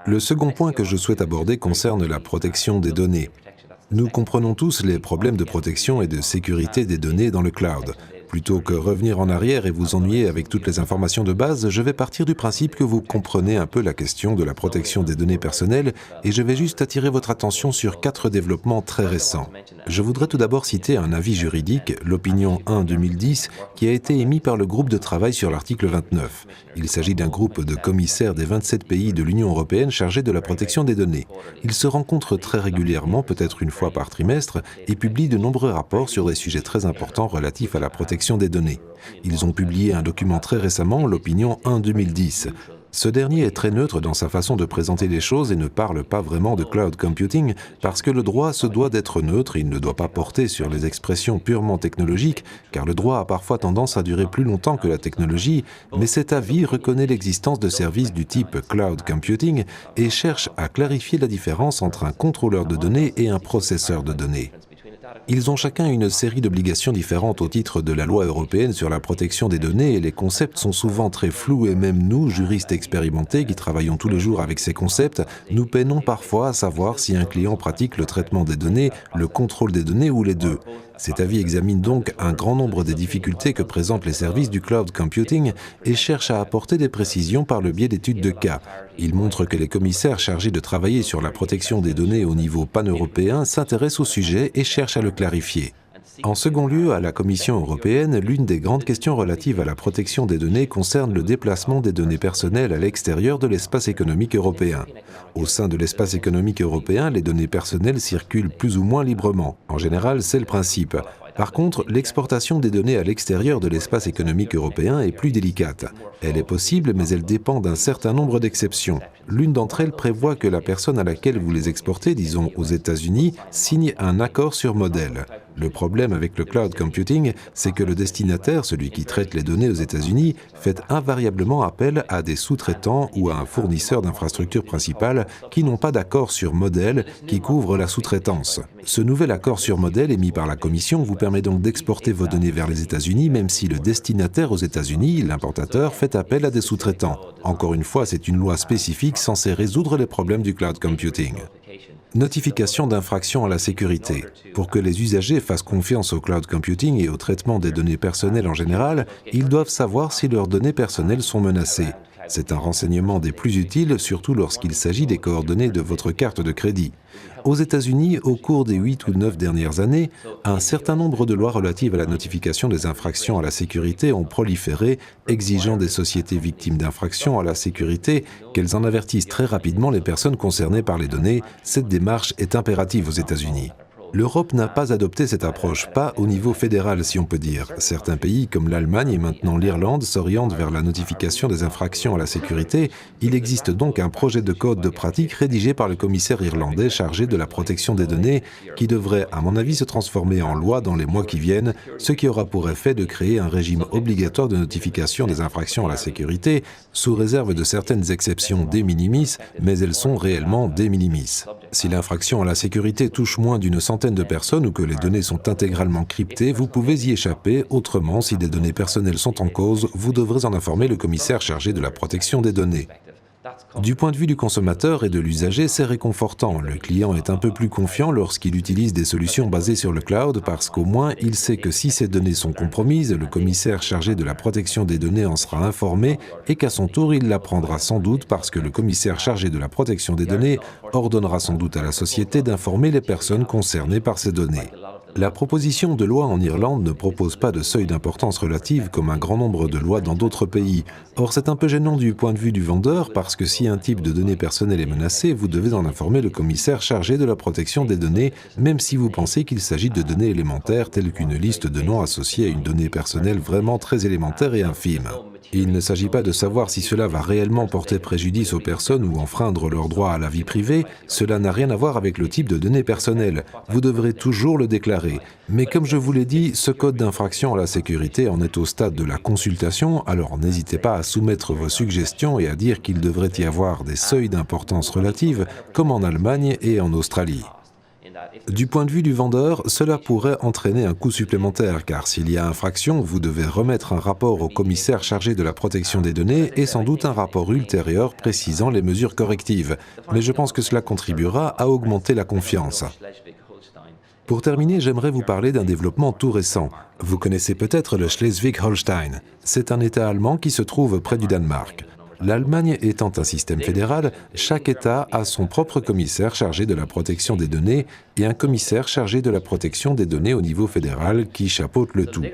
Le second point que je souhaite aborder concerne la protection des données. Nous comprenons tous les problèmes de protection et de sécurité des données dans le cloud. Plutôt que revenir en arrière et vous ennuyer avec toutes les informations de base, je vais partir du principe que vous comprenez un peu la question de la protection des données personnelles et je vais juste attirer votre attention sur 4 développements très récents. Je voudrais tout d'abord citer un avis juridique, l'opinion 1/2010, qui a été émis par le groupe de travail sur l'article 29. Il s'agit d'un groupe de commissaires des 27 pays de l'Union européenne chargés de la protection des données. Ils se rencontrent très régulièrement, peut-être une fois par trimestre, et publient de nombreux rapports sur des sujets très importants relatifs à la protection des données. Ils ont publié un document très récemment, l'opinion 1/2010. Ce dernier est très neutre dans sa façon de présenter les choses et ne parle pas vraiment de cloud computing parce que le droit se doit d'être neutre et il ne doit pas porter sur les expressions purement technologiques car le droit a parfois tendance à durer plus longtemps que la technologie, mais cet avis reconnaît l'existence de services du type cloud computing et cherche à clarifier la différence entre un contrôleur de données et un processeur de données. Ils ont chacun une série d'obligations différentes au titre de la loi européenne sur la protection des données et les concepts sont souvent très flous et même nous, juristes expérimentés qui travaillons tous les jours avec ces concepts, nous peinons parfois à savoir si un client pratique le traitement des données, le contrôle des données ou les deux. Cet avis examine donc un grand nombre des difficultés que présentent les services du cloud computing et cherche à apporter des précisions par le biais d'études de cas. Il montre que les commissaires chargés de travailler sur la protection des données au niveau pan-européen s'intéressent au sujet et cherchent à le clarifier. En second lieu, à la Commission européenne, l'une des grandes questions relatives à la protection des données concerne le déplacement des données personnelles à l'extérieur de l'espace économique européen. Au sein de l'espace économique européen, les données personnelles circulent plus ou moins librement. En général, c'est le principe. Par contre, l'exportation des données à l'extérieur de l'espace économique européen est plus délicate. Elle est possible, mais elle dépend d'un certain nombre d'exceptions. L'une d'entre elles prévoit que la personne à laquelle vous les exportez, disons aux États-Unis, signe un accord sur modèle. Le problème avec le cloud computing, c'est que le destinataire, celui qui traite les données aux États-Unis, fait invariablement appel à des sous-traitants ou à un fournisseur d'infrastructures principales qui n'ont pas d'accord sur modèle qui couvre la sous-traitance. Ce nouvel accord sur modèle émis par la Commission vous permet donc d'exporter vos données vers les États-Unis même si le destinataire aux États-Unis, l'importateur, fait appel à des sous-traitants. Encore une fois, c'est une loi spécifique censée résoudre les problèmes du cloud computing. Notification d'infraction à la sécurité. Pour que les usagers fassent confiance au cloud computing et au traitement des données personnelles en général, ils doivent savoir si leurs données personnelles sont menacées. C'est un renseignement des plus utiles, surtout lorsqu'il s'agit des coordonnées de votre carte de crédit. Aux États-Unis, au cours des 8 ou 9 dernières années, un certain nombre de lois relatives à la notification des infractions à la sécurité ont proliféré, exigeant des sociétés victimes d'infractions à la sécurité qu'elles en avertissent très rapidement les personnes concernées par les données. Cette démarche est impérative aux États-Unis. L'Europe n'a pas adopté cette approche, pas au niveau fédéral si on peut dire. Certains pays comme l'Allemagne et maintenant l'Irlande s'orientent vers la notification des infractions à la sécurité. Il existe donc un projet de code de pratique rédigé par le commissaire irlandais chargé de la protection des données qui devrait, à mon avis, se transformer en loi dans les mois qui viennent, ce qui aura pour effet de créer un régime obligatoire de notification des infractions à la sécurité, sous réserve de certaines exceptions de minimis, mais elles sont réellement de minimis. Si l'infraction à la sécurité touche moins d'une centaine de personnes ou que les données sont intégralement cryptées, vous pouvez y échapper. Autrement, si des données personnelles sont en cause, vous devrez en informer le commissaire chargé de la protection des données. Du point de vue du consommateur et de l'usager, c'est réconfortant. Le client est un peu plus confiant lorsqu'il utilise des solutions basées sur le cloud parce qu'au moins, il sait que si ces données sont compromises, le commissaire chargé de la protection des données en sera informé et qu'à son tour, il l'apprendra sans doute parce que le commissaire chargé de la protection des données ordonnera sans doute à la société d'informer les personnes concernées par ces données. La proposition de loi en Irlande ne propose pas de seuil d'importance relative comme un grand nombre de lois dans d'autres pays. Or, c'est un peu gênant du point de vue du vendeur parce que si un type de données personnelles est menacé, vous devez en informer le commissaire chargé de la protection des données, même si vous pensez qu'il s'agit de données élémentaires telles qu'une liste de noms associés à une donnée personnelle vraiment très élémentaire et infime. Il ne s'agit pas de savoir si cela va réellement porter préjudice aux personnes ou enfreindre leur droit à la vie privée, cela n'a rien à voir avec le type de données personnelles. Vous devrez toujours le déclarer. Mais comme je vous l'ai dit, ce code d'infraction à la sécurité en est au stade de la consultation, alors n'hésitez pas à soumettre vos suggestions et à dire qu'il devrait y avoir des seuils d'importance relative, comme en Allemagne et en Australie. Du point de vue du vendeur, cela pourrait entraîner un coût supplémentaire, car s'il y a infraction, vous devez remettre un rapport au commissaire chargé de la protection des données et sans doute un rapport ultérieur précisant les mesures correctives. Mais je pense que cela contribuera à augmenter la confiance. Pour terminer, j'aimerais vous parler d'un développement tout récent. Vous connaissez peut-être le Schleswig-Holstein. C'est un État allemand qui se trouve près du Danemark. L'Allemagne étant un système fédéral, chaque État a son propre commissaire chargé de la protection des données et un commissaire chargé de la protection des données au niveau fédéral qui chapeaute le tout.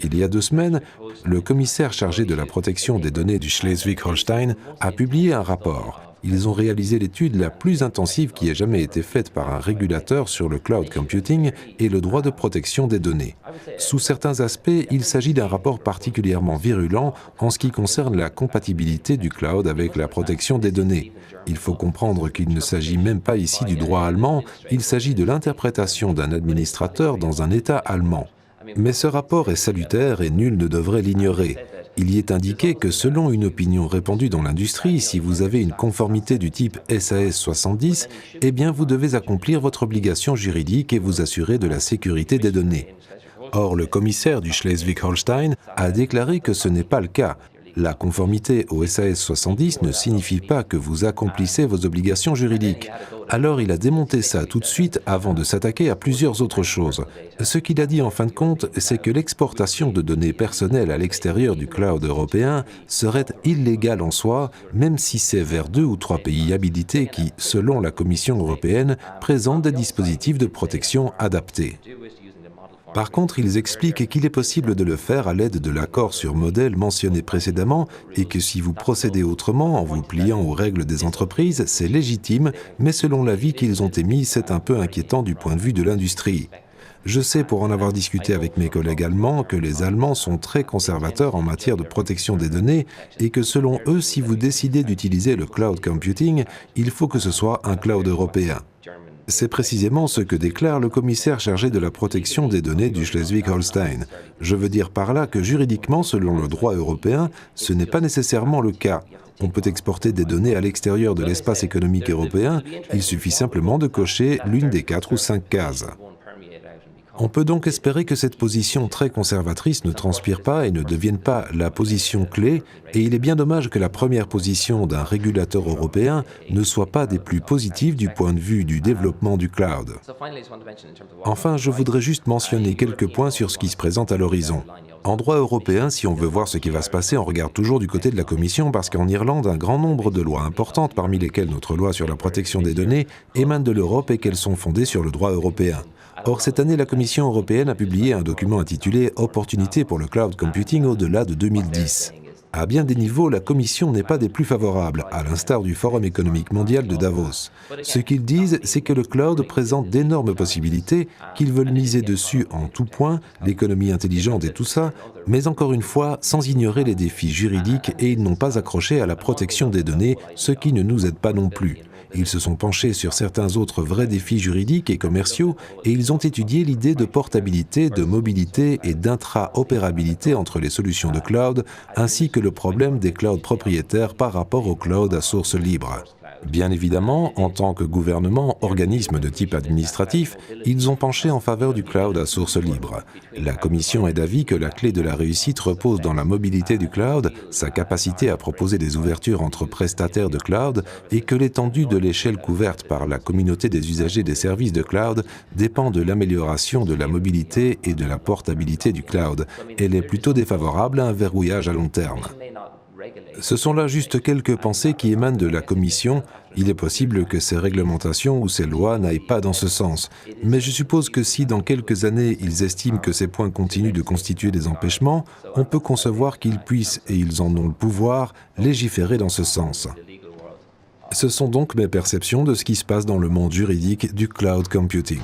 Il y a 2 semaines, le commissaire chargé de la protection des données du Schleswig-Holstein a publié un rapport. Ils ont réalisé l'étude la plus intensive qui ait jamais été faite par un régulateur sur le cloud computing et le droit de protection des données. Sous certains aspects, il s'agit d'un rapport particulièrement virulent en ce qui concerne la compatibilité du cloud avec la protection des données. Il faut comprendre qu'il ne s'agit même pas ici du droit allemand, il s'agit de l'interprétation d'un administrateur dans un État allemand. Mais ce rapport est salutaire et nul ne devrait l'ignorer. Il y est indiqué que selon une opinion répandue dans l'industrie, si vous avez une conformité du type SAS 70, eh bien vous devez accomplir votre obligation juridique et vous assurer de la sécurité des données. Or, le commissaire du Schleswig-Holstein a déclaré que ce n'est pas le cas. La conformité au SAS 70 ne signifie pas que vous accomplissez vos obligations juridiques. Alors il a démonté ça tout de suite avant de s'attaquer à plusieurs autres choses. Ce qu'il a dit en fin de compte, c'est que l'exportation de données personnelles à l'extérieur du cloud européen serait illégale en soi, même si c'est vers 2 ou 3 pays habilités qui, selon la Commission européenne, présentent des dispositifs de protection adaptés. Par contre, ils expliquent qu'il est possible de le faire à l'aide de l'accord sur modèle mentionné précédemment et que si vous procédez autrement en vous pliant aux règles des entreprises, c'est légitime, mais selon l'avis qu'ils ont émis, c'est un peu inquiétant du point de vue de l'industrie. Je sais, pour en avoir discuté avec mes collègues allemands, que les Allemands sont très conservateurs en matière de protection des données et que selon eux, si vous décidez d'utiliser le cloud computing, il faut que ce soit un cloud européen. C'est précisément ce que déclare le commissaire chargé de la protection des données du Schleswig-Holstein. Je veux dire par là que juridiquement, selon le droit européen, ce n'est pas nécessairement le cas. On peut exporter des données à l'extérieur de l'espace économique européen, il suffit simplement de cocher l'une des 4 ou 5 cases. On peut donc espérer que cette position très conservatrice ne transpire pas et ne devienne pas la position clé, et il est bien dommage que la première position d'un régulateur européen ne soit pas des plus positives du point de vue du développement du cloud. Enfin, je voudrais juste mentionner quelques points sur ce qui se présente à l'horizon. En droit européen, si on veut voir ce qui va se passer, on regarde toujours du côté de la Commission parce qu'en Irlande, un grand nombre de lois importantes, parmi lesquelles notre loi sur la protection des données, émanent de l'Europe et qu'elles sont fondées sur le droit européen. Or, cette année, la Commission européenne a publié un document intitulé « Opportunités pour le cloud computing au-delà de 2010 ». À bien des niveaux, la Commission n'est pas des plus favorables, à l'instar du Forum économique mondial de Davos. Ce qu'ils disent, c'est que le cloud présente d'énormes possibilités, qu'ils veulent miser dessus en tout point, l'économie intelligente et tout ça, mais encore une fois, sans ignorer les défis juridiques, et ils n'ont pas accroché à la protection des données, ce qui ne nous aide pas non plus. Ils se sont penchés sur certains autres vrais défis juridiques et commerciaux et ils ont étudié l'idée de portabilité, de mobilité et d'intra-opérabilité entre les solutions de cloud, ainsi que le problème des clouds propriétaires par rapport aux clouds à source libre. Bien évidemment, en tant que gouvernement, organisme de type administratif, ils ont penché en faveur du cloud à source libre. La Commission est d'avis que la clé de la réussite repose dans la mobilité du cloud, sa capacité à proposer des ouvertures entre prestataires de cloud et que l'étendue de l'échelle couverte par la communauté des usagers des services de cloud dépend de l'amélioration de la mobilité et de la portabilité du cloud. Elle est plutôt défavorable à un verrouillage à long terme. Ce sont là juste quelques pensées qui émanent de la Commission. Il est possible que ces réglementations ou ces lois n'aillent pas dans ce sens. Mais je suppose que si dans quelques années ils estiment que ces points continuent de constituer des empêchements, on peut concevoir qu'ils puissent, et ils en ont le pouvoir, légiférer dans ce sens. Ce sont donc mes perceptions de ce qui se passe dans le monde juridique du cloud computing.